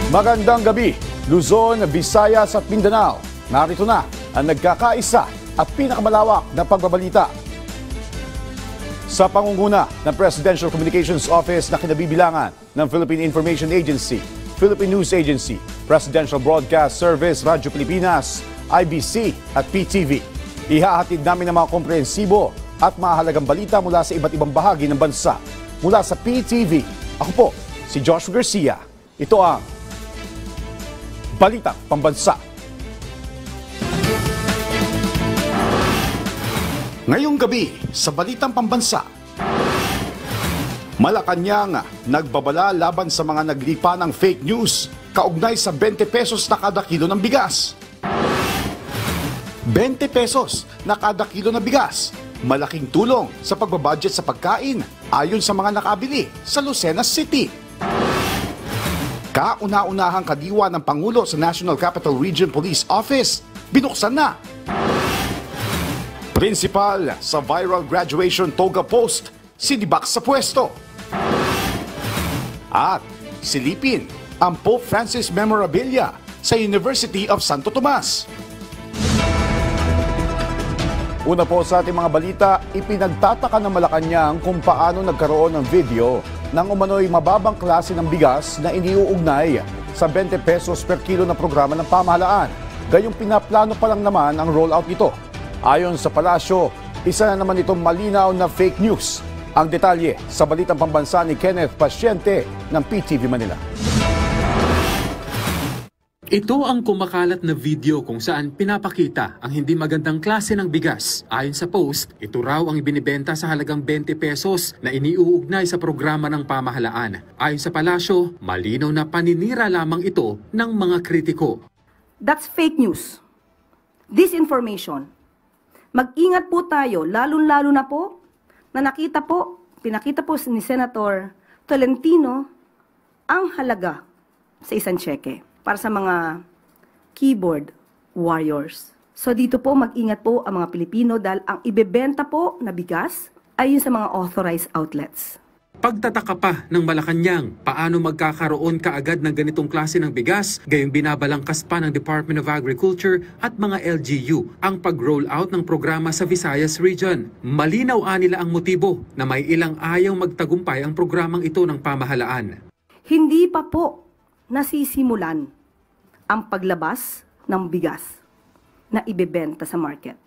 Magandang gabi, Luzon, Visayas at Mindanao. Narito na ang nagkakaisa at pinakamalawak na pagbabalita. Sa pangunguna ng Presidential Communications Office na kinabibilangan ng Philippine Information Agency, Philippine News Agency, Presidential Broadcast Service, Radyo Pilipinas, IBC at PTV. Ihahatid namin ang mga komprehensibo at mahalagang balita mula sa iba't ibang bahagi ng bansa. Mula sa PTV, ako po si Joshua Garcia. Ito ang Balitang Pambansa. Ngayong gabi sa Balitang Pambansa, Malacanang nagbabala laban sa mga naglipa ng fake news kaugnay sa 20 pesos na kada kilo ng bigas. 20 pesos na kada kilo ng bigas, malaking tulong sa pagbabudget sa pagkain ayon sa mga nakabili sa Lucena City. Kauna-unahang kadiwa ng Pangulo sa National Capital Region Police Office, binuksan na. Principal sa viral graduation toga post, sinibak sa pwesto. At silipin ang Pope Francis memorabilia sa University of Santo Tomas. Una po sa ating mga balita, ipinagtataka ng Malacanang kung paano nagkaroon ng video ng umano'y mababang klase ng bigas na iniuugnay sa 20 pesos per kilo na programa ng pamahalaan. Gayong pinaplano pa lang naman ang rollout nito. Ayon sa palasyo, isa na naman itong malinaw na fake news. Ang detalye sa Balitang Pambansa ni Kenneth Pasyente ng PTV Manila. Ito ang kumakalat na video kung saan pinapakita ang hindi magandang klase ng bigas. Ayon sa post, ito raw ang ibinibenta sa halagang 20 pesos na iniuugnay sa programa ng pamahalaan. Ayon sa palasyo, malinaw na paninira lamang ito ng mga kritiko. That's fake news. Disinformation. Mag-ingat po tayo, lalo-lalo na po na pinakita po ni Senator Tolentino ang halaga sa isang cheque para sa mga keyboard warriors. So dito po mag-ingat po ang mga Pilipino dahil ang ibebenta po na bigas ay yun sa mga authorized outlets. Pagtataka pa ng Malacanang, paano magkakaroon kaagad ng ganitong klase ng bigas, gayong binabalangkas pa ng Department of Agriculture at mga LGU ang pag-roll out ng programa sa Visayas Region. Malinaw nila ang motibo na may ilang ayaw magtagumpay ang programang ito ng pamahalaan. Hindi pa po nasisimulan ang paglabas ng bigas na ibebenta sa market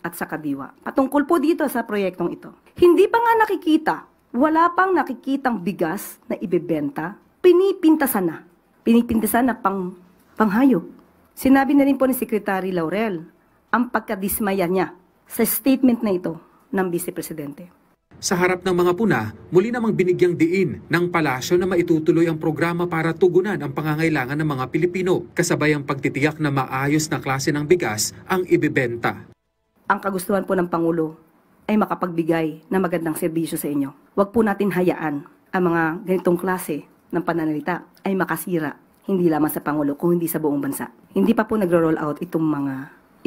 at sa kadiwa. Patungkol po dito sa proyektong ito. Hindi pa nga nakikita, wala pang nakikitang bigas na ibebenta, pinipintasan na. Pinipintasan na panghayop. Sinabi na rin po ni Secretary Laurel ang pagkadismaya niya sa statement na ito ng Vice Presidente. Sa harap ng mga puna, muli namang binigyang diin ng palasyo na maitutuloy ang programa para tugunan ang pangangailangan ng mga Pilipino, kasabay ang pagtitiyak na maayos na klase ng bigas ang ibibenta. Ang kagustuhan po ng Pangulo ay makapagbigay ng magandang serbisyo sa inyo. Huwag po natin hayaan ang mga ganitong klase ng pananalita ay makasira, hindi lamang sa Pangulo, kung hindi sa buong bansa. Hindi pa po nagro-roll out itong mga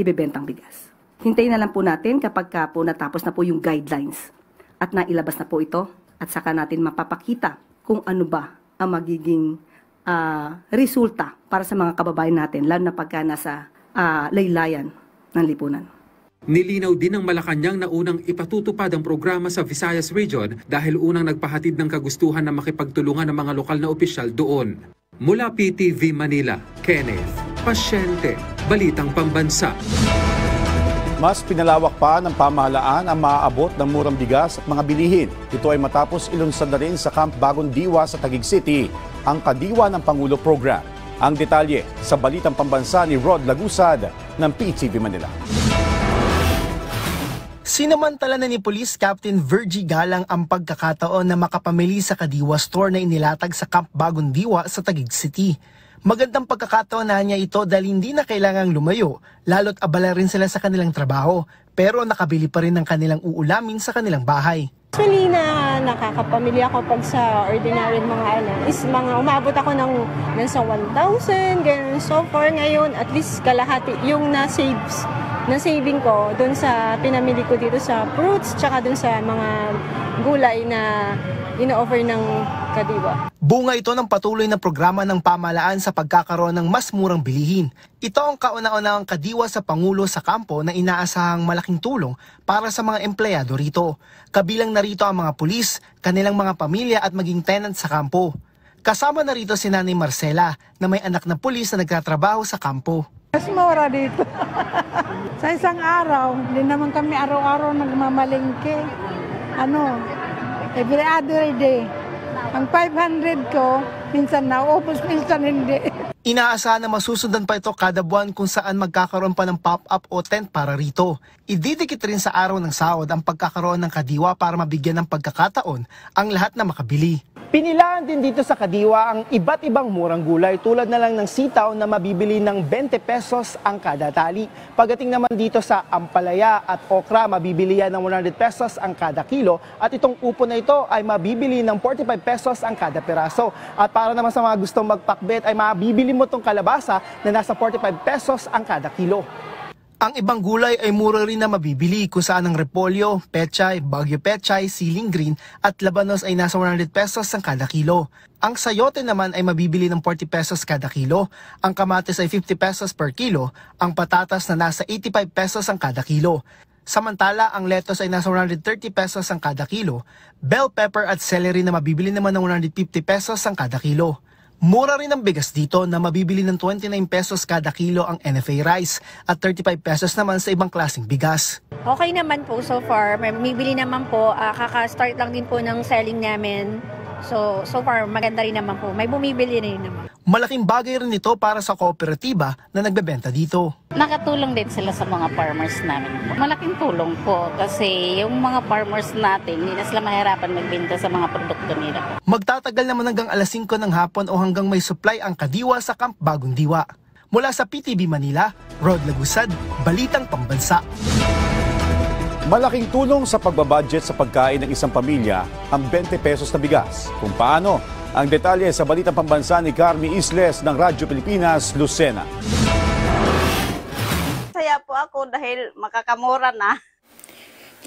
ibebentang bigas. Hintayin na lang po natin kapag po natapos na po yung guidelines at nailabas na po ito, at saka natin mapapakita kung ano ba ang magiging resulta para sa mga kababayan natin, lalo na pagka nasa laylayan ng lipunan. Nilinaw din ng Malacanang na unang ipatutupad ang programa sa Visayas Region dahil unang nagpahatid ng kagustuhan na makipagtulungan ng mga lokal na opisyal doon. Mula PTV Manila, Kenneth Pasyente, Balitang Pambansa. Mas pinalawak pa ng pamahalaan ang maaabot ng murang bigas at mga bilihin. Ito ay matapos ilunsad na rin sa Camp Bagong Diwa sa Taguig City ang Kadiwa ng Pangulo Program. Ang detalye sa Balitang Pambansa ni Rod Lagusad ng PTV Manila. Sinamantala na ni Police Captain Virgie Galang ang pagkakataon na makapamili sa Kadiwa Store na inilatag sa Camp Bagong Diwa sa Taguig City. Magandang pagkakataon na niya ito dahil hindi na kailangang lumayo, lalo't abala rin sila sa kanilang trabaho, pero nakabili pa rin ng kanilang uulamin sa kanilang bahay. Actually nakakapamili ako pag sa ordinary is mga umabot ako ng nasa 1,000, ganun. So far ngayon, at least kalahati yung na-saving ko doon sa pinamili ko dito sa fruits, tsaka doon sa mga gulay na ino-offer ng Kadiwa. Bunga ito ng patuloy na programa ng pamahalaan sa pagkakaroon ng mas murang bilihin. Ito ang kauna-unahang kadiwa sa Pangulo sa kampo na inaasahang malaking tulong para sa mga empleyado rito. Kabilang na rito ang mga pulis, kanilang mga pamilya at maging tenant sa kampo. Kasama na rito si Nanay Marcela na may anak na pulis na nagtatrabaho sa kampo. Mas mura dito. Sa isang araw, hindi naman kami araw-araw nagmamalengke. Every other day. Ang 500 ko, minsan naubos, minsan hindi. Inaasahan na masusundan pa ito kada buwan kung saan magkakaroon pa ng pop-up o tent para rito. Ididikit rin sa araw ng sahod ang pagkakaroon ng kadiwa para mabigyan ng pagkakataon ang lahat na makabili. Pinilaan din dito sa kadiwa ang iba't ibang murang gulay tulad na lang ng sitaw na mabibili ng 20 pesos ang kada tali. Pagdating naman dito sa ampalaya at okra, mabibili yan ng 100 pesos ang kada kilo at itong upo na ito ay mabibili ng 45 pesos ang kada piraso. At para naman sa mga gustong magpakbet ay mabibili mo itong kalabasa na nasa 45 pesos ang kada kilo. Ang ibang gulay ay mura rin na mabibili kung saan ang repolyo, pechay, bagyo pechay, siling green at labanos ay nasa 100 pesos ang kada kilo. Ang sayote naman ay mabibili ng 40 pesos kada kilo, ang kamatis ay 50 pesos per kilo, ang patatas na nasa 85 pesos ang kada kilo. Samantala, ang lettuce ay nasa 130 pesos ang kada kilo, bell pepper at celery na mabibili naman ng 150 pesos ang kada kilo. Mura rin ang bigas dito na mabibili ng 29 pesos kada kilo ang NFA rice at 35 pesos naman sa ibang klaseng bigas. Okay naman po so far. May bibili naman po. Kaka-start lang din po ng selling namin. So far maganda rin naman po. May bumibili rin naman. Malaking bagay rin ito para sa kooperatiba na nagbebenta dito. Nakatulong din sila sa mga farmers namin. Malaking tulong po kasi yung mga farmers natin, hindi na sila mahirapan magbenta sa mga produkto nila. Magtatagal naman hanggang alas 5 ng hapon o hanggang may supply ang kadiwa sa Camp Bagong Diwa. Mula sa PTV Manila, Rod Lagusad, Balitang Pambansa. Malaking tulong sa pagbabudget sa pagkain ng isang pamilya ang 20 pesos na bigas. Kung paano, ang detalye sa Balitang Pambansa ni Carmi Isles ng Radyo Pilipinas, Lucena. Saya po ako dahil makakamura na.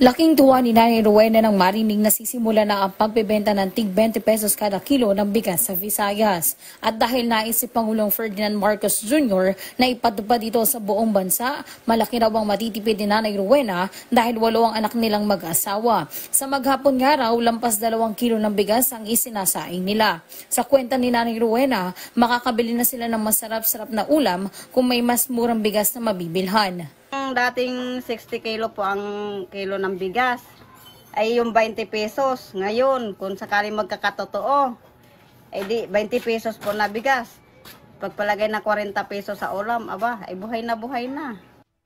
Laking tuwa ni Nanay Rowena nang marinig na sisimula na ang pagbebenta ng tig 20 pesos kada kilo ng bigas sa Visayas. At dahil naisip Pangulong Ferdinand Marcos Jr. na ipatupad ito sa buong bansa, malaki raw ang matitipid ni Nanay Rowena dahil 8 ang anak nilang mag-asawa. Sa maghapon nga raw, lampas 2 kilo ng bigas ang isinasaing nila. Sa kwenta ni Nanay Rowena, makakabili na sila ng masarap-sarap na ulam kung may mas murang bigas na mabibilhan. Dating 60 kilo po ang kilo ng bigas ay yung 20 pesos. Ngayon, kung sakaling magkakatotoo, ay di 20 pesos po na bigas. Pagpalagay na 40 pesos sa ulam, aba, ay buhay na buhay na.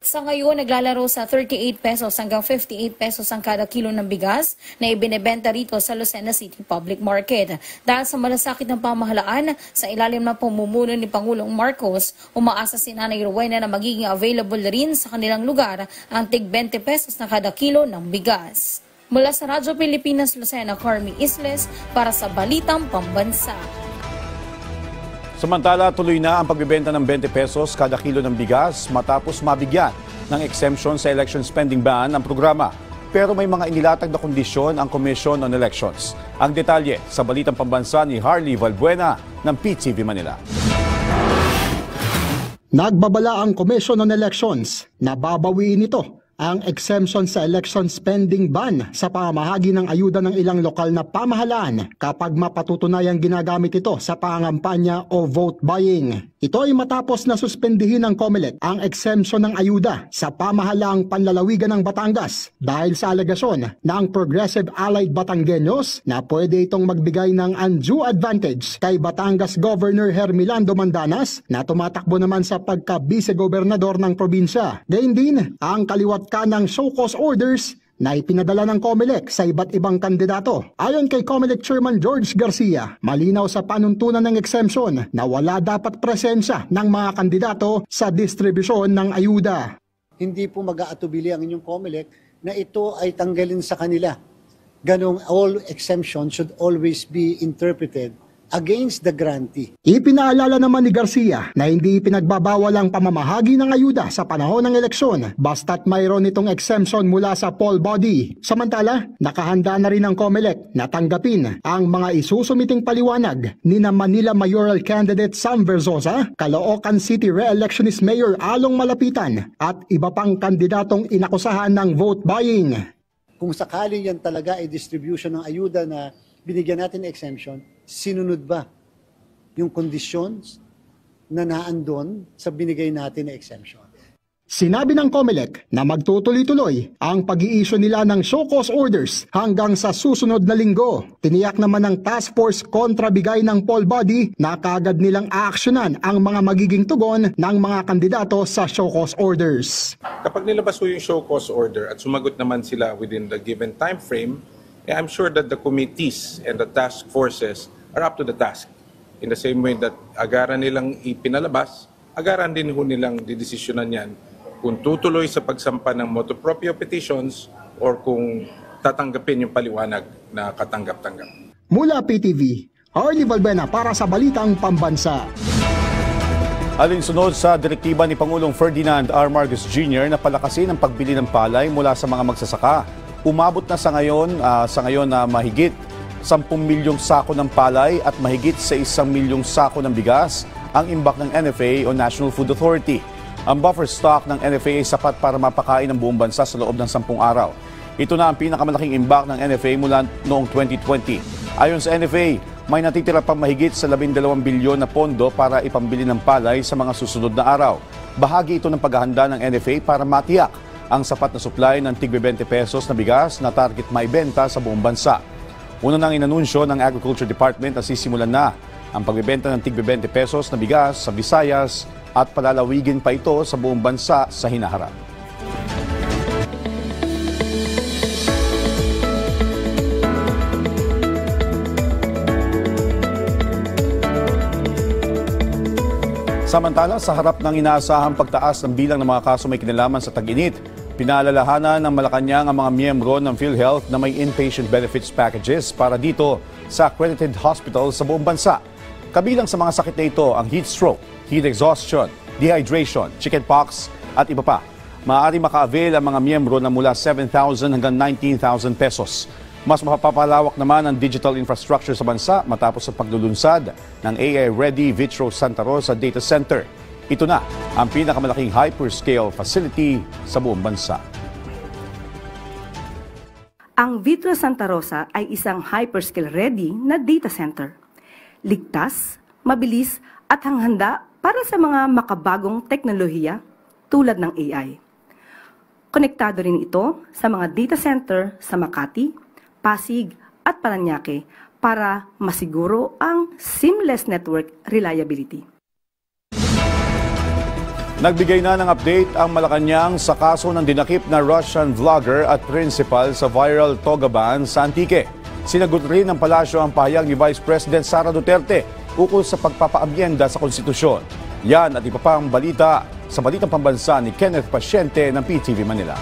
Sa ngayon, naglalaro sa 38 pesos hanggang 58 pesos ang kada kilo ng bigas na ibinebenta rito sa Lucena City Public Market. Dahil sa malasakit ng pamahalaan, sa ilalim ng pamumuno ni Pangulong Marcos, umaasa si Nanay Rowena na magiging available rin sa kanilang lugar ang tig 20 pesos na kada kilo ng bigas. Mula sa Radyo Pilipinas, Lucena, Carmi Isles para sa Balitang Pambansa. Samantala, tuloy na ang pagbebenta ng 20 pesos kada kilo ng bigas matapos mabigyan ng exemption sa election spending ban ng programa. Pero may mga inilatag na kondisyon ang Commission on Elections. Ang detalye sa Balitang Pambansa ni Harley Valbuena ng PTV Manila. Nagbabala ang Commission on Elections na babawiin ito ang exemption sa election spending ban sa pamamahagi ng ayuda ng ilang lokal na pamahalaan kapag mapatutunayang ginagamit ito sa pangampanya o vote buying. Ito ay matapos na suspendihin ng COMELEC ang exemption ng ayuda sa pamahalaang panlalawigan ng Batangas dahil sa alegasyon na ang Progressive Allied Batangueños na pwede itong magbigay ng undue advantage kay Batangas Governor Hermelando Mandanas na tumatakbo naman sa pagka-vice-gobernador ng probinsya. Gayun din ang kaliwat ka ng show cause orders na ipinadala ng COMELEC sa iba't ibang kandidato. Ayon kay COMELEC Chairman George Garcia, malinaw sa panuntunan ng exemption na wala dapat presensya ng mga kandidato sa distribusyon ng ayuda. Hindi po mag-aatubili ang inyong COMELEC na ito ay tanggalin sa kanila. Ganong all exemption should always be interpreted against the grantee. Ipinaalala naman ni Garcia na hindi ipinagbabawal ang pamamahagi ng ayuda sa panahon ng eleksyon basta't mayroon itong exemption mula sa poll body. Samantala, nakahanda na rin ang COMELEC na tanggapin ang mga isusumiting paliwanag ni na Manila Mayoral Candidate Sam Verzosa, Caloocan City Re-electionist Mayor Along Malapitan at iba pang kandidatong inakusahan ng vote buying. Kung sakali yan talaga ay distribution ng ayuda na binigyan natin exemption, sinunod ba yung conditions na naandun sa binigay natin na exemption? Sinabi ng COMELEC na magtutuloy-tuloy ang pag-i-issue nila ng show cause orders hanggang sa susunod na linggo. Tiniyak naman ng task force kontra bigay ng poll body na kaagad nilang aaksyonan ang mga magiging tugon ng mga kandidato sa show cause orders. Kapag nilabas po yung show cause order at sumagot naman sila within the given time frame, I'm sure that the committees and the task forces are up to the task. In the same way that agaran nilang ipinalabas, agaran din ho nilang didesisyonan yan kung tutuloy sa pagsampa ng motu proprio petitions or kung tatanggapin yung paliwanag na katanggap-tanggap. Mula PTV, Arnie Valbena para sa Balitang Pambansa. Alinsunod sa direktiba ni Pangulong Ferdinand R. Marcos Jr. na palakasin ang pagbili ng palay mula sa mga magsasaka. Umabot na sa ngayon na mahigit 10 milyong sako ng palay at mahigit sa 1 milyong sako ng bigas ang imbak ng NFA o National Food Authority. Ang buffer stock ng NFA ay sapat para mapakain ang buong bansa sa loob ng 10 araw. Ito na ang pinakamalaking imbak ng NFA mula noong 2020. Ayon sa NFA, may natitira pang mahigit sa 12 bilyon na pondo para ipambili ng palay sa mga susunod na araw. Bahagi ito ng paghahanda ng NFA para matiyak ang sapat na supply ng tig 20 pesos na bigas na target maibenta sa buong bansa. Una nang inanunsyo ng Agriculture Department na sisimulan na ang pagbebenta ng tig 20 pesos na bigas sa Visayas at palalawigin pa ito sa buong bansa sa hinaharap. Samantala, sa harap ng inaasahang pagtaas ng bilang ng mga kaso may kinalaman sa tag-init, pinaalalahanan ng Malacanang ang mga miyembro ng PhilHealth na may inpatient benefits packages para dito sa accredited hospital sa buong bansa. Kabilang sa mga sakit na ito ang heat stroke, heat exhaustion, dehydration, chickenpox at iba pa. Maaari maka-avail ang mga miyembro na mula 7,000 hanggang 19,000 pesos. Mas mapapalawak naman ang digital infrastructure sa bansa matapos ang paglulunsad ng AI Ready Vitro Santa Rosa Data Center. Ito na ang pinakamalaking hyperscale facility sa buong bansa. Ang Vitro Santa Rosa ay isang hyperscale ready na data center. Ligtas, mabilis at hanghanda para sa mga makabagong teknolohiya tulad ng AI. Konektado rin ito sa mga data center sa Makati, Pasig at Parañaque para masiguro ang seamless network reliability. Nagbigay na ng update ang Malacanang sa kaso ng dinakip na Russian vlogger at principal sa viral Toga ban sa Antique. Sinagot rin ng palasyo ang pahayag ni Vice President Sara Duterte ukol sa pagpapaabyenda sa konstitusyon. Yan at iba pang balita sa Balitang Pambansa ni Kenneth Pasyente ng PTV Manila.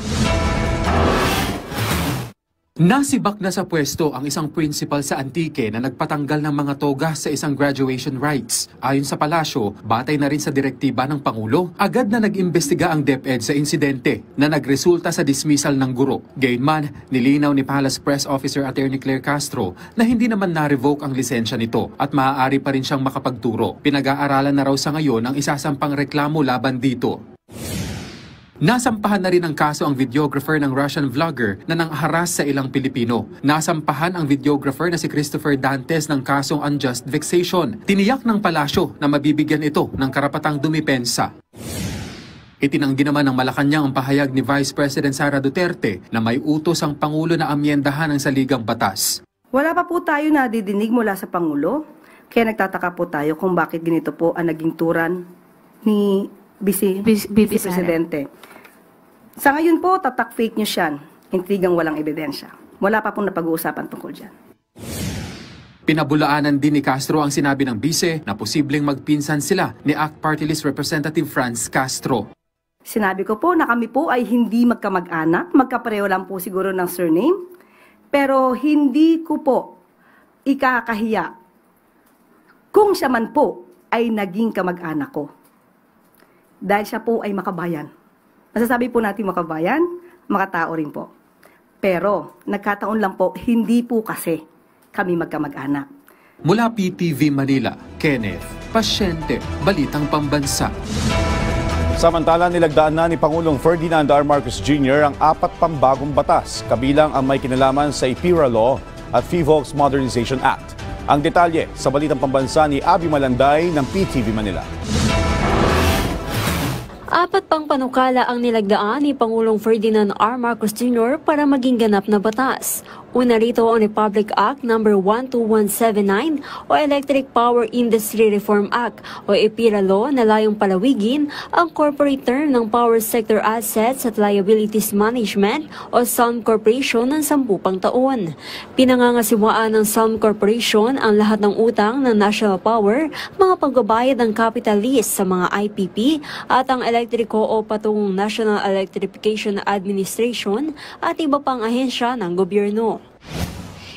Nasibak na sa pwesto ang isang principal sa Antique na nagpatanggal ng mga toga sa isang graduation rites. Ayon sa palasyo, batay na rin sa direktiba ng Pangulo, agad na nag-imbestiga ang DepEd sa insidente na nagresulta sa dismissal ng guro. Gayunman, nilinaw ni Palace Press Officer Attorney Claire Castro na hindi naman na-revoke ang lisensya nito at maaari pa rin siyang makapagturo. Pinag-aaralan na raw sa ngayon ang isasampang reklamo laban dito. Nasampahan na rin ang kaso ang videographer ng Russian vlogger na nangharas sa ilang Pilipino. Nasampahan ang videographer na si Christopher Dantes ng kasong unjust vexation. Tiniyak ng palasyo na mabibigyan ito ng karapatang dumipensa. Itinanggi naman ng Malacanang ang pahayag ni Vice President Sara Duterte na may utos ang Pangulo na amyendahan ang saligang batas. Wala pa po tayo nadidinig mula sa Pangulo, kaya nagtataka po tayo kung bakit ganito po ang naging turan ni Vice Presidente. Sa ngayon po, tatak fake news yan. Intrigang walang ebidensya. Wala pa pong napag-uusapan tungkol dyan. Pinabulaanan din ni Castro ang sinabi ng bise na posibleng magpinsan sila ni ACT Party List Representative Franz Castro. Sinabi ko po na kami po ay hindi magkamag-anak, magkapareho lang po siguro ng surname, pero hindi ko po ikakahiya kung siya man po ay naging kamag-anak ko. Dahil siya po ay makabayan. Masasabi po natin makabayan, makatao rin po. Pero nagkataon lang po, hindi po kasi kami magkamag-anak. Mula PTV Manila, Kenneth Pasyente, Balitang Pambansa. Samantala, nilagdaan na ni Pangulong Ferdinand R. Marcos Jr. ang 4 pambagong batas, kabilang ang may kinalaman sa IPIRA Law at FIVOLCS Modernization Act. Ang detalye sa Balitang Pambansa ni Abby Malanday ng PTV Manila. 4 pang panukala ang nilagdaan ni Pangulong Ferdinand R. Marcos Jr. para maging ganap na batas. Una rito ang Republic Act No. 12179 o Electric Power Industry Reform Act o IPIRA Law na layong palawigin ang corporate term ng Power Sector Assets at Liabilities Management o SUM Corporation ng 10 pang taon. Pinangangasiwaan ng SUM Corporation ang lahat ng utang ng National Power, mga pagbabayad ng capital lease sa mga IPP at ang elektriko o patungong National Electrification Administration at iba pang ahensya ng gobyerno.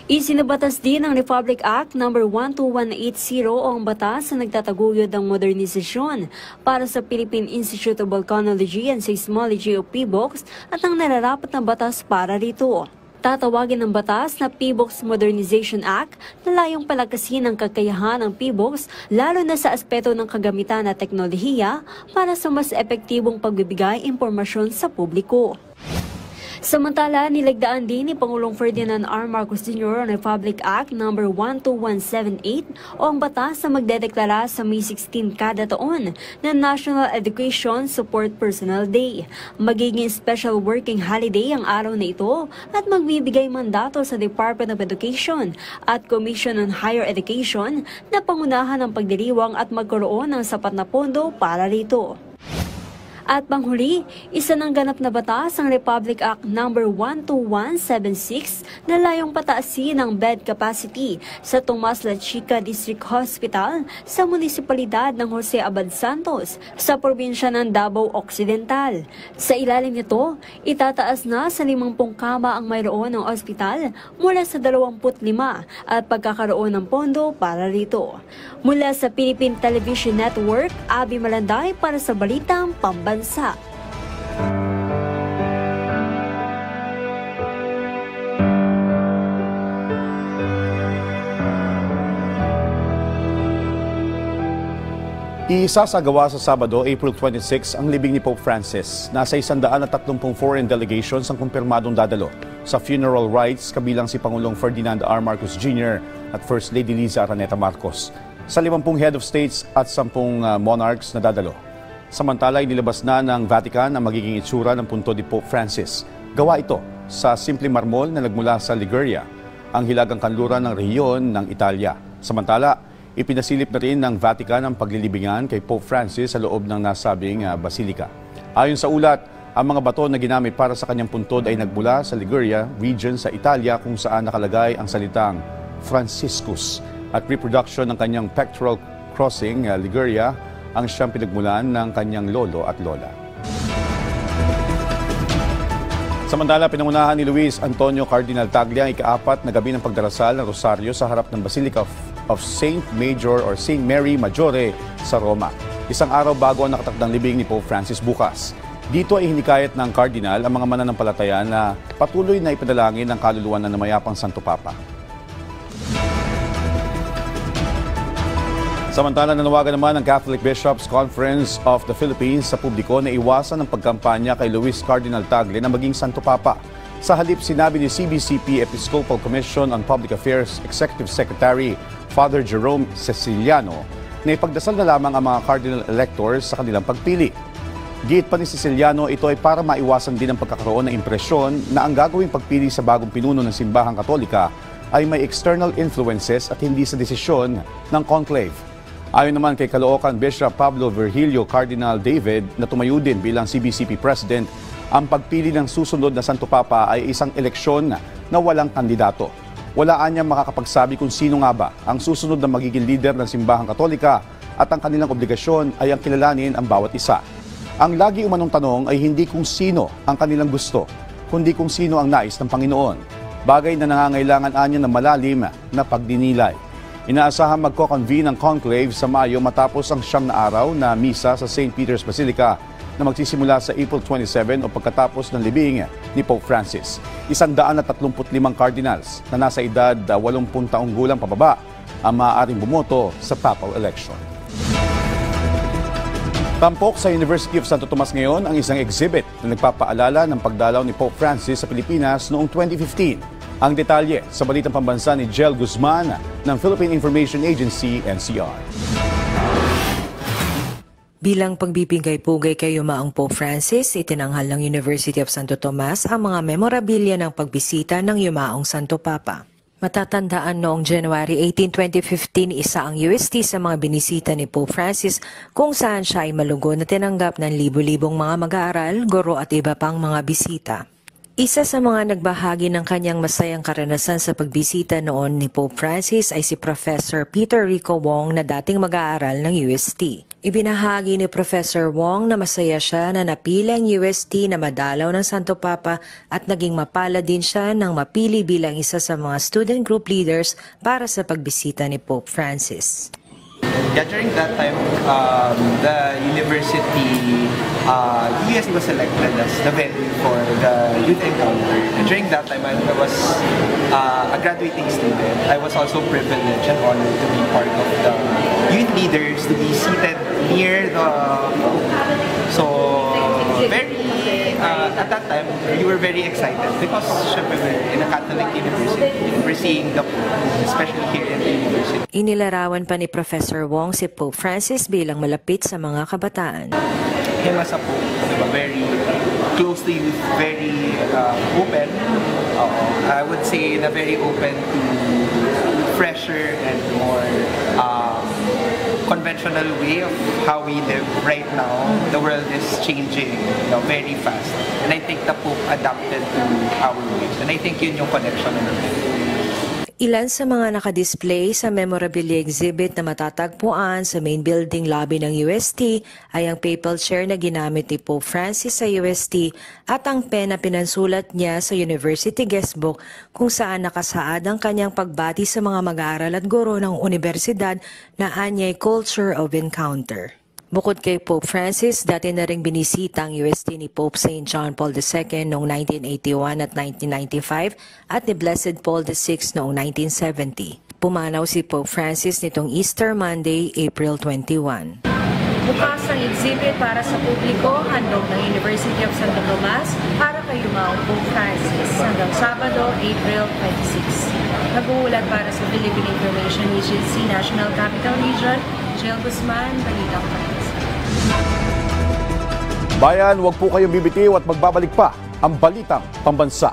Isinabatas din ng Republic Act No. 12180 o ang batas na nagtataguyod ng modernisasyon para sa Philippine Institute of Volcanology and Seismology o PHIVOLCS at ang nararapat na batas para rito. Tatawagin ng batas na PHIVOLCS Modernization Act na layong palakasin ang kakayahan ng PHIVOLCS lalo na sa aspeto ng kagamitan na teknolohiya para sa mas epektibong pagbibigay impormasyon sa publiko. Samantala, nilagdaan din ni Pangulong Ferdinand R. Marcos Jr. ang Republic Act No. 12178 o ang batas na magdedeklara sa May 16 kada taon na National Education Support Personnel Day. Magiging special working holiday ang araw na ito at magbibigay mandato sa Department of Education at Commission on Higher Education na pangunahan ang pagdiriwang at magkaroon ng sapat na pondo para rito. At panghuli, isa ng ganap na batas ang Republic Act No. 12176 na layong pataasin ang bed capacity sa Tomas La Chica District Hospital sa munisipalidad ng Jose Abad Santos sa probinsya ng Davao Occidental. Sa ilalim nito, itataas na sa 50 kama ang mayroon ng ospital mula sa 25 at pagkakaroon ng pondo para rito. Mula sa Philippine Television Network, Abby Malanday para sa Balitang Pambansa. Isasagawa sa Sabado, April 26, ang libing ni Pope Francis. Nasa 130 foreign delegations ang kumpirmadong dadalo sa funeral rites, kabilang si Pangulong Ferdinand R. Marcos Jr. at First Lady Liza Araneta Marcos. Sa 50 head of states at 10 monarchs na dadalo. Samantala, inilabas na ng Vatican ang magiging itsura ng punto ni Pope Francis. Gawa ito sa simpleng marmol na nagmula sa Liguria, ang hilagang kanluran ng rehiyon ng Italia. Samantala, ipinasilip na rin ng Vatican ang paglilibingan kay Pope Francis sa loob ng nasabing basilika. Ayon sa ulat, ang mga bato na ginamit para sa kanyang puntod ay nagmula sa Liguria region sa Italia kung saan nakalagay ang salitang Franciscus at reproduction ng kanyang pectoral crossing Liguria ang siyang pinagmulan ng kanyang lolo at lola. Samantala, pinangunahan ni Luis Antonio Cardinal Tagle ang ika-4 na gabi ng pagdarasal ng Rosaryo sa harap ng Basilica of Saint Major or Saint Mary Maggiore sa Roma. Isang araw bago ang nakatakdang libing ni Pope Francis bukas. Dito ay hinikayat ng Cardinal ang mga mananampalataya na patuloy na ipadalangin ang kaluluwa ng namayapang Santo Papa. Samantala, nanawagan naman ng Catholic Bishops Conference of the Philippines sa publiko na iwasan ang pagkampanya kay Luis Cardinal Tagle na maging Santo Papa. Sa halip, sinabi ni CBCP Episcopal Commission on Public Affairs Executive Secretary Father Jerome Ceciliano na ipagdasal na lamang ang mga cardinal electors sa kanilang pagpili. Giit pa ni Ceciliano, ito ay para maiwasan din ang pagkakaroon ng impresyon na ang gagawing pagpili sa bagong pinuno ng Simbahang Katolika ay may external influences at hindi sa desisyon ng conclave. Ayon naman kay Caloocan Bishop Pablo Virgilio Cardinal David na tumayo din bilang CBCP President, ang pagpili ng susunod na Santo Papa ay isang eleksyon na walang kandidato. Walaan niya makakapagsabi kung sino nga ba ang susunod na magiging leader ng Simbahang Katolika at ang kanilang obligasyon ay ang kilalanin ang bawat isa. Ang lagi umanong tanong ay hindi kung sino ang kanilang gusto, kundi kung sino ang nais ng Panginoon. Bagay na nangangailangan anya ng malalim na pagdinilay. Inaasahan magko-convene ang conclave sa Mayo matapos ang 9 na araw na misa sa St. Peter's Basilica na magsisimula sa April 27 o pagkatapos ng libing ni Pope Francis. 135 cardinals na nasa edad 80 taong gulang pababa ang maaaring bumoto sa papal election. Tampok sa University of Santo Tomas ngayon ang isang exhibit na nagpapaalala ng pagdalaw ni Pope Francis sa Pilipinas noong 2015. Ang detalye sa balitang pambansa ni Jel Guzman ng Philippine Information Agency, NCR. Bilang pagbibigay-pugay kay yumaong Pope Francis, itinanghal ng University of Santo Tomas ang mga memorabilia ng pagbisita ng yumaong Santo Papa. Matatandaan noong January 18, 2015, isa ang UST sa mga binisita ni Pope Francis kung saan siya ay malugod na tinanggap ng libu-libong mga mag-aaral, guro at iba pang mga bisita. Isa sa mga nagbahagi ng kanyang masayang karanasan sa pagbisita noon ni Pope Francis ay si Professor Peter Rico Wong na dating mag-aaral ng UST. Ibinahagi ni Professor Wong na masaya siya na napili ang UST na madalaw ng Santo Papa at naging mapalad din siya nang mapili bilang isa sa mga student group leaders para sa pagbisita ni Pope Francis. Yeah, during that time, the university, UST was selected as the venue for the youth encounter. And during that time, I was a graduating student. I was also privileged and honored to be part of the youth leaders, to be seated near the Pope. So, at that time, we were very excited because syempre we're in a Catholic university and we're seeing the Pope, especially here in the university. Inilarawan pa ni Professor Wong si Pope Francis bilang malapit sa mga kabataan. Him as a Pope, very close to youth, very open. I would say na very open to fresher and more conventional way of how we live right now. The world is changing, very fast. And I think the Pope adapted to our ways. And I think yun yung connection natin. Ilan sa mga nakadisplay sa memorabilia exhibit na matatagpuan sa main building lobby ng UST ay ang papal chair na ginamit ni Pope Francis sa UST at ang pen na pinansulat niya sa University Guestbook kung saan nakasaad ang kanyang pagbati sa mga mag-aaral at guro ng universidad na anyay Culture of Encounter. Bukod kay Pope Francis, dati na ring binisita ang UST ni Pope St. John Paul II noong 1981 at 1995 at ni Blessed Paul VI noong 1970. Pumanaw si Pope Francis nitong Easter Monday, April 21. Bukas ang exhibit para sa publiko, handog ng University of Santo Tomas para kay yumaong Pope Francis hanggang Sabado, April 26. Nag-uulat para sa Philippine Information Agency National Capital Region, Jel Guzman, Balitang Pambansa. Bayan, huwag po kayong bibitiw at magbabalik pa ang Balitang Pambansa.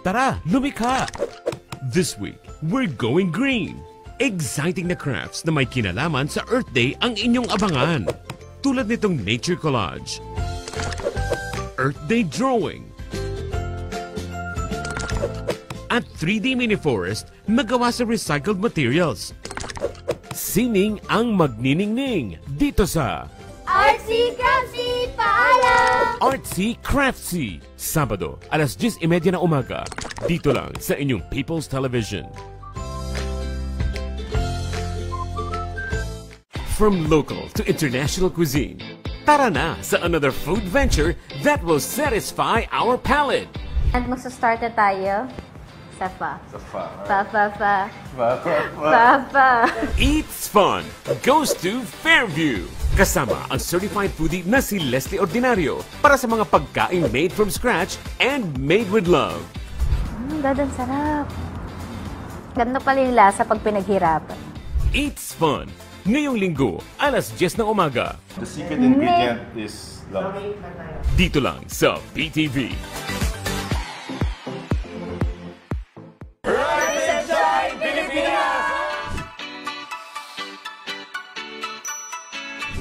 Tara, lumikha! This week, we're going green. Exciting na crafts na may kinalaman sa Earth Day ang inyong abangan. Tulad nitong Nature Collage, Earth Day Drawing, at 3D Mini Forest na gawa sa recycled materials. Sining ang magniningning dito sa Artsy Craftsy! Paalam! Artsy Craftsy! Sabado, alas 10:30 na umaga. Dito lang sa inyong People's Television. From local to international cuisine, tara na sa another food venture that will satisfy our palate. And magsa-start na tayo. Safa. Safa. Papa. Eats Fun goes to Fairview. Kasama ang certified foodie na si Leslie Ordinario para sa mga pagkain made from scratch and made with love. Dadang sarap. Ganda pala yung lasa pag pinaghirapan. Eats Fun. Ngayong linggo, alas 10 ng umaga. The secret ingredient is love. Dito lang sa PTV.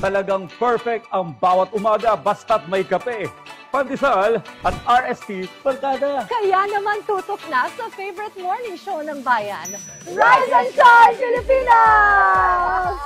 Talagang perfect ang bawat umaga basta't may kape, pandesal at RSP Barkada. Kaya naman tutok na sa favorite morning show ng bayan, Rise and Shine Pilipinas!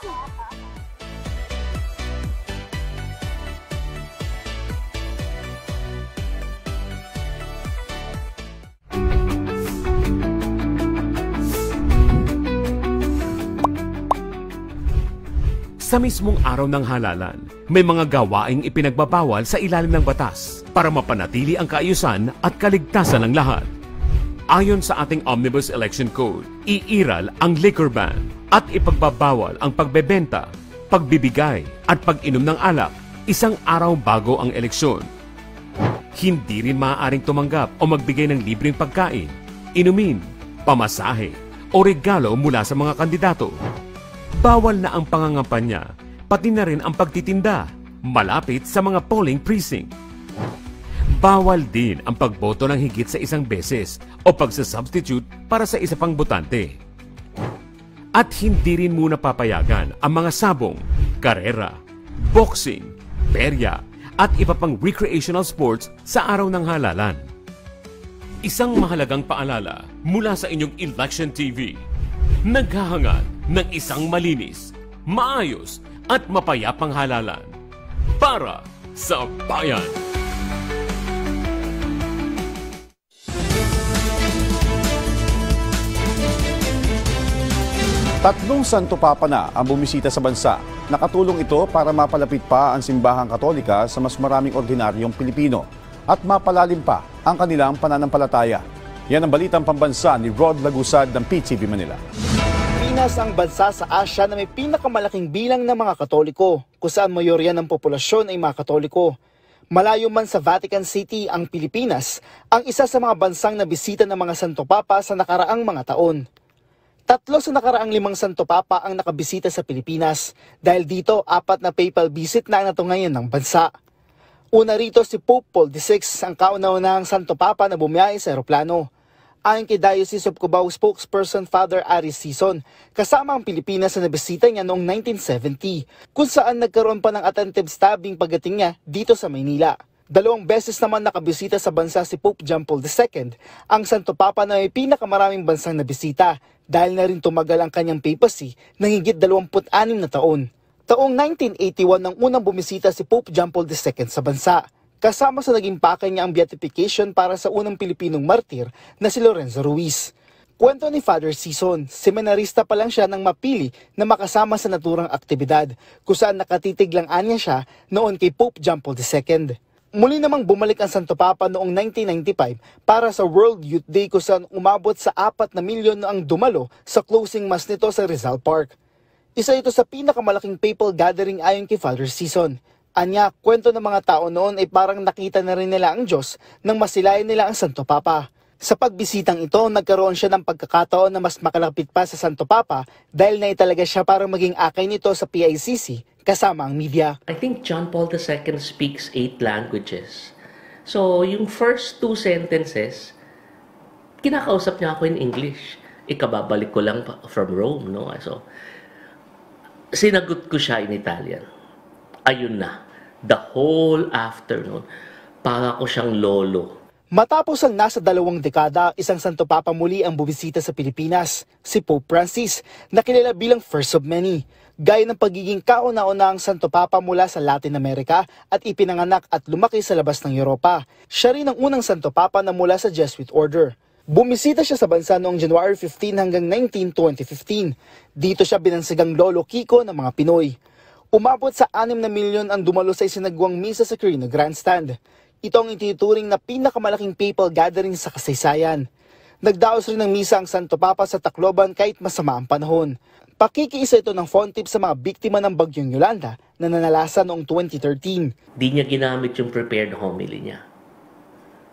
Sa mismong araw ng halalan, may mga gawaing ipinagbabawal sa ilalim ng batas para mapanatili ang kaayusan at kaligtasan ng lahat. Ayon sa ating Omnibus Election Code, iiral ang liquor ban at ipagbabawal ang pagbebenta, pagbibigay at pag-inom ng alak isang araw bago ang eleksyon. Hindi rin maaaring tumanggap o magbigay ng libreng pagkain, inumin, pamasahe o regalo mula sa mga kandidato. Bawal na ang pangangampanya, pati na rin ang pagtitinda malapit sa mga polling precinct. Bawal din ang pagboto ng higit sa isang beses o pagsasubstitute para sa isa pang botante. At hindi rin muna papayagan ang mga sabong, karera, boxing, perya at iba pang recreational sports sa araw ng halalan. Isang mahalagang paalala mula sa inyong Election TV. Naghahangad ng isang malinis, maayos at mapayapang halalan para sa bayan. Tatlong Santo Papa na ang bumisita sa bansa. Nakatulong ito para mapalapit pa ang simbahang Katolika sa mas maraming ordinaryong Pilipino at mapalalim pa ang kanilang pananampalataya. Yan ang balitang pambansa ni Rod Lagusad ng PTV Manila. Pilipinas ang bansa sa Asia na may pinakamalaking bilang ng mga Katoliko, kung saan mayorya ng populasyon ay mga Katoliko. Malayo man sa Vatican City ang Pilipinas, ang isa sa mga bansang nabisita ng mga Santo Papa sa nakaraang mga taon. 3 sa nakaraang 5 Santo Papa ang nakabisita sa Pilipinas, dahil dito 4 na papal visit na ang natungayan ng bansa. Una rito si Pope Paul VI, ang kauna-unahang Santo Papa na bumiyahe sa eroplano. Ayon kay Diocese of Cubao spokesperson Father Aris Sison, kasama ang Pilipinas na nabisita niya noong 1970, kung saan nagkaroon pa ng attempted stabbing pagdating niya dito sa Maynila. 2 beses naman nakabisita sa bansa si Pope John Paul II, ang Santo Papa na may pinakamaraming bansang nabisita, dahil na rin tumagal ang kanyang papacy ng higit 26 na taon. Taong 1981 nang unang bumisita si Pope John Paul II sa bansa. Kasama sa naging pakay niya ang beatification para sa unang Pilipinong martir na si Lorenzo Ruiz. Kwento ni Father Sison, seminarista pa lang siya nang mapili na makasama sa naturang aktibidad, kung saan nakatitig lang anya siya noon kay Pope John Paul II. Muli namang bumalik ang Santo Papa noong 1995 para sa World Youth Day, kung saan umabot sa 4 na milyon ang dumalo sa closing mass nito sa Rizal Park. Isa ito sa pinakamalaking papal gathering ayon kay Father Sison. Anya, kwento ng mga tao noon ay parang nakita na rin nila ang Diyos nang masilayan nila ang Santo Papa. Sa pagbisitang ito, nagkaroon siya ng pagkakataon na mas makalapit pa sa Santo Papa dahil naitalaga siya para maging akay nito sa PICC kasama ang media. I think John Paul II speaks 8 languages. So, yung first 2 sentences, kinakausap niya ako in English. Ikababalik ko lang from Rome, no? So, sinagot ko siya in Italian. Ayun na, the whole afternoon, para ko siyang lolo. Matapos ang nasa 2 dekada, isang Santo Papa muli ang bumisita sa Pilipinas, si Pope Francis, na kilala bilang first of many. Gaya ng pagiging kauna-unahang Santo Papa mula sa Latin America at ipinanganak at lumaki sa labas ng Europa. Siya rin ang unang Santo Papa na mula sa Jesuit Order. Bumisita siya sa bansa noong January 15 hanggang 19, 2015. Dito siya binansagang Lolo Kiko ng mga Pinoy. Umabot sa 6 na milyon ang dumalo sa isinagawang misa sa Quirino Grandstand. Ito ang itinuturing na pinakamalaking papal gathering sa kasaysayan. Nagdaos rin ng misa ang Santo Papa sa Tacloban kahit masama ang panahon. Pakikiisa ito ng fontip sa mga biktima ng bagyong Yolanda na nanalasa noong 2013. Di niya ginamit yung prepared homily niya.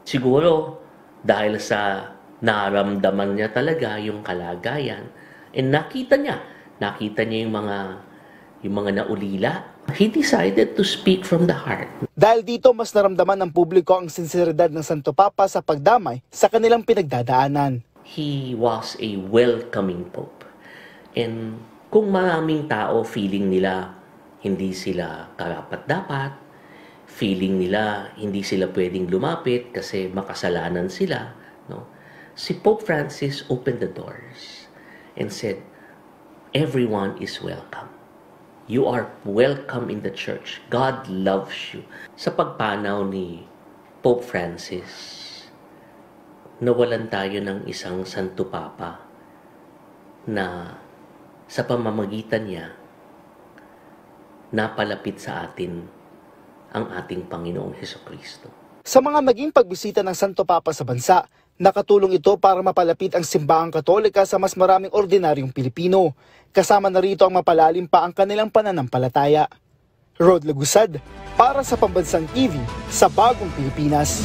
Siguro dahil sa naramdaman niya talaga yung kalagayan, nakita niya yung mga naulila. He decided to speak from the heart. Dahil dito, mas naramdaman ng publiko ang sinseridad ng Santo Papa sa pagdamay sa kanilang pinagdadaanan. He was a welcoming Pope. And kung maraming tao feeling nila hindi sila karapat-dapat, feeling nila hindi sila pwedeng lumapit kasi makasalanan sila, no? Si Pope Francis opened the doors and said, everyone is welcome. You are welcome in the church. God loves you. Sa pagpanaw ni Pope Francis, nawalan tayo ng isang Santo Papa na sa pamamagitan niya, napalapit sa atin ang ating Panginoong Hesukristo. Sa mga maging pagbisita ng Santo Papa sa bansa, nakatulong ito para mapalapit ang simbahang Katolika sa mas maraming ordinaryong Pilipino. Kasama na rito ang mapalalim pa ang kanilang pananampalataya. Rod Lagusad, para sa Pambansang TV sa Bagong Pilipinas.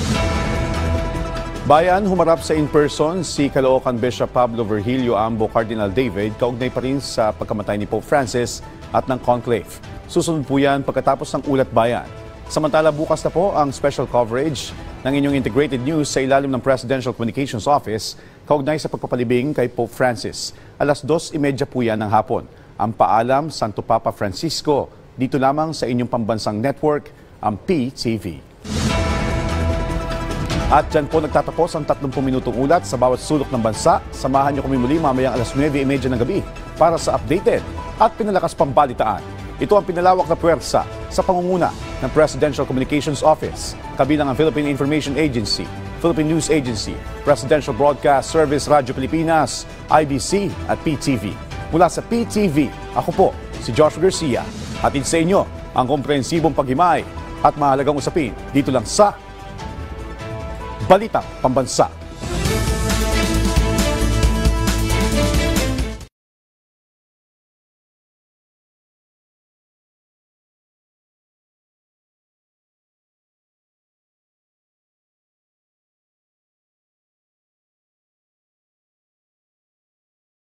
Bayan, humarap sa in-person si Caloocan Bishop Pablo Virgilio Ambo Cardinal David, kaugnay pa rin sa pagkamatay ni Pope Francis at ng conclave. Susunod po yan pagkatapos ng Ulat Bayan. Samantala, bukas na po ang special coverage ng inyong integrated news sa ilalim ng Presidential Communications Office, kaugnay sa pagpapalibing kay Pope Francis. 2:30 po yan ng hapon. Ang paalam, Santo Papa Francisco, dito lamang sa inyong pambansang network, ang PTV. At dyan po nagtatapos ang 30 minutong ulat sa bawat sulok ng bansa. Samahan niyo kami muli mamayang 9:30 ng gabi para sa updated at pinalakas pambalitaan. Ito ang pinalawak na puwersa sa pangunguna ng Presidential Communications Office, kabilang ang Philippine Information Agency, Philippine News Agency, Presidential Broadcast Service Radyo Pilipinas, IBC at PTV. Mula sa PTV, ako po si Joshua Garcia. Hatid sa inyo ang komprehensibong paghimay at mahalagang usapin dito lang sa Balitang Pambansa.